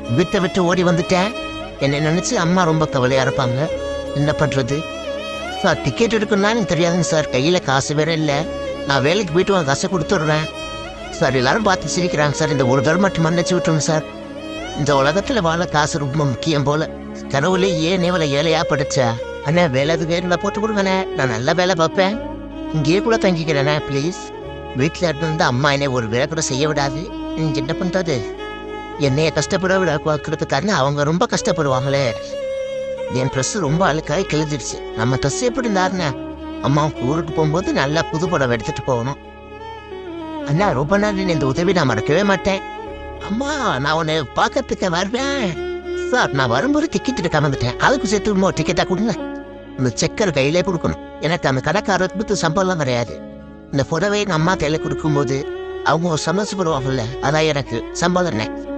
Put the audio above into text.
வீட்டை விட்டு ஓடி வந்துட்டேன். என்னை நினச்சி அம்மா ரொம்ப கவலையாக இருப்பாங்க. என்ன பண்ணுறது சார்? டிக்கெட் எடுக்கணும்னா எனக்கு தெரியாதுங்க சார். கையில் காசு வேற இல்லை. நான் வேலைக்கு போயிட்டு உங்க காசை கொடுத்துட்றேன் சார். எல்லாரும் பார்த்து சிரிக்கிறாங்க சார். இந்த ஒரு தடவை மட்டும் மன்னிச்சு விட்டுருங்க சார். இந்த உலகத்தில் வாழ காசு ரொம்ப முக்கியம் போல. கடவுளே ஏன் இவளை ஏழையாக படைச்சா? அண்ணா வேலை அது வேறு போட்டு கொடுங்கண்ணே. நான் நல்ல வேலை பார்ப்பேன். இங்கேயே கூட தங்கிக்கிறேண்ணே ப்ளீஸ். வீட்டில் இருந்து அம்மா என்னை ஒரு வேலை கூட செய்ய விடாது. நீங்கள் என்ன பண்ணுறது? என்னைய கஷ்டப்பட விட பார்க்கறதுக்காரன்னு அவங்க ரொம்ப கஷ்டப்படுவாங்களே. என் ட்ரெஸ்ஸு ரொம்ப அழுக்காய் கிழிஞ்சிடுச்சு. நம்ம ட்ரெஸ் எப்படி இருந்தாருண்ணே? அம்மா ஊருக்கு போகும்போது நல்லா புது படம் எடுத்துகிட்டு போகணும். அண்ணா ரொம்ப நாள் இந்த உதவி நான் மறக்கவே மாட்டேன். அம்மா நான் உன்னை பார்க்கறதுக்கு வருவேன் சார். நான் வரும்போது டிக்கெட் எடுக்க வந்துட்டேன். அதுக்கு சேர்த்து டிக்கெட்டாக கொடுங்க. இந்த செக்கர் கையிலே கொடுக்கணும். எனக்கு அந்த கடைக்காரத்துக்கு சம்பளம் கிடையாது. இந்த புடவை எங்கள் அம்மா கையில் கொடுக்கும்போது அவங்க சந்தோஷப்படுவாங்கல்ல, அதான் எனக்கு சம்பளம்.